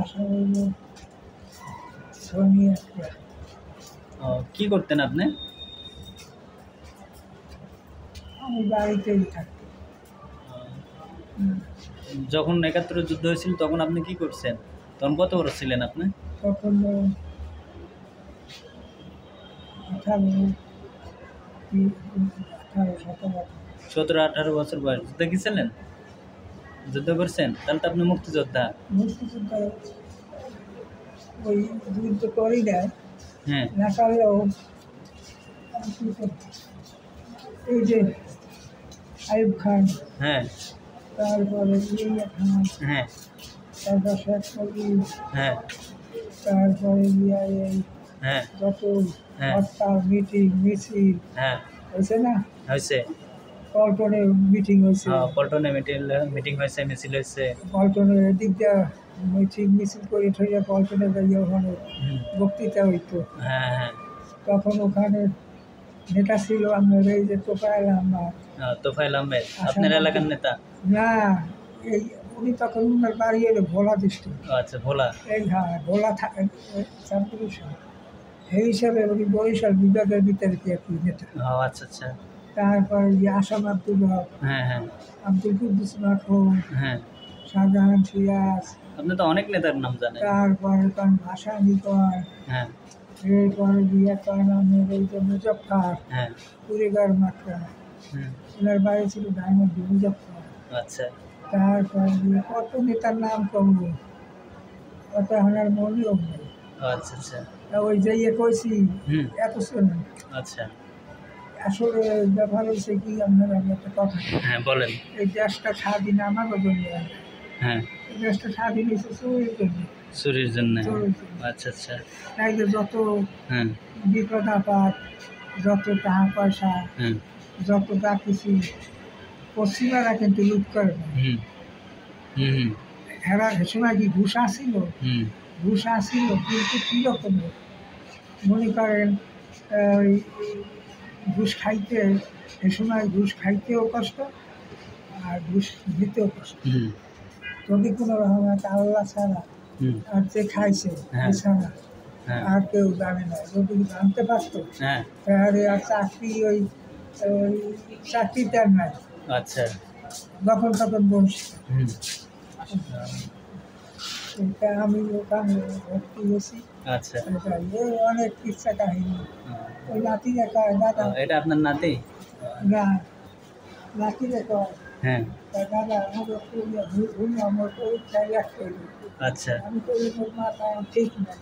বাসা হইল সোনিয়া। ও, কি করতেন আপনি? আমি বাড়িতেই থাকতাম। যখন ৭১ যুদ্ধ হয়েছিল তখন আপনি কি করছেন? তখন কত বড় ছিলেন আপনি? তখন 17-18 বছর বয়স। যুদ্ধ গেছিলেন? যুদ্ধ করছেন? তাহলে তো আপনি মুক্তিযোদ্ধা। মুক্তিযুদ্ধ ওই যুদ্ধ করি দেয় হ্যাঁ না পারলেও এই যে আইয়ুব খান, হ্যাঁ তারপরে ইয়া খান, হ্যাঁ তারপর শেখ মুজিব, হ্যাঁ তারপরে এই হ্যাঁ যত হ্যাঁ হরতাল মিটিং মিছিল হ্যাঁ হয়েছে না, হয়েছে। পল্টনে মিটিং হয়েছে, পল্টনে মিটিং হয়েছে, মিছিল হয়েছে। পল্টনের এদিক দিয়ে মিটিং মিছিল করে ঠইয়া পল্টনে যাইয়া ওখানে বক্তৃতা হইতো। হ্যাঁ হ্যাঁ তখন ওখানে নেতা ছিল আমার এই যে তোফায়েল আহমদ। তোফায়েল আহমেদ আপনার এলাকার নেতা? না, এই উনি তখন উনার বাড়ি এলো ভোলা ডিস্ট্রিক্ট। আচ্ছা, ভোলা। এই হ্যাঁ ভোলা সাবডিভিশন, সেই হিসাবে উনি বরিশাল বিভাগের ভিতরে কি একটি নেতা। আচ্ছা আচ্ছা। তারপরে যে আসাম আব্দুল হক, হ্যাঁ হ্যাঁ আব্দুল কুদ্দুস মাখন, হ্যাঁ। শাহজাহান সিরাজ, আপনি তো অনেক নেতার নাম জানেন। তারপরে কারণ ভাষা নিকয়, হ্যাঁ এরপরে বিয়ে করেন আমাদের এই যে মুজফ্ফর হ্যাঁ কুড়িগার মাত্রা, ওনার বাড়ি ছিল ডায়মন্ড মুজফ্ফর। আচ্ছা তারপরে কত নেতার নাম কমবো, কত ওনার মনেও নেই। আচ্ছা আচ্ছা। তা ওই যে কইছি এত শোনেন। আচ্ছা আসলে ব্যাপার হয়েছে কি, আপনার একটা কথা, হ্যাঁ বলেন। এই দেশটা স্বাধীন আমাদের জন্য, হ্যাঁ, এই দেশটা স্বাধীন হয়েছে চোরের জন্য। চুরির জন্য। চোরের জন্য। আচ্ছা আচ্ছা। তাই যে যত হ্যাঁ বিপদ আপদ, যত টাকা পয়সা, হ্যাঁ যত যা কিছু পশ্চিমারা কিন্তু লুট করে না। হুম হুম এরা সে সময় কি ঘুষ আসছিল, হুম ঘুষ আসছিল কিন্তু কীরকম মনে করেন, ওই ঘুষ খাইতে, এ সময় ঘুষ খাইতেও কষ্ট আর ঘুষ দিতেও কষ্ট। হুম যদি কোনো রকম একটা আল্লাহ ছাড়া হুম আর যে খাইছে হ্যাঁ। এছাড়া হ্যাঁ আর কেউ জানে না। যদি জানতে পারতো হ্যাঁ। তাহলে আর চাকরি ওই ওই চাকরিতে আর নাই, আচ্ছা। যখন তখন বসে। হুম এটা আমি ওখানে ভর্তি হয়েছি। আচ্ছা। এই অনেক ইচ্ছা কাহিনী। ওই নাতিরা কয় দাদা, এটা আপনার নাতি? না নাতিরা কয় হ্যাঁ। দাদা আমাদের ভুল আমার পরীক্ষায় এক করবো। আচ্ছা। আমি তো মাথা ঠিক না।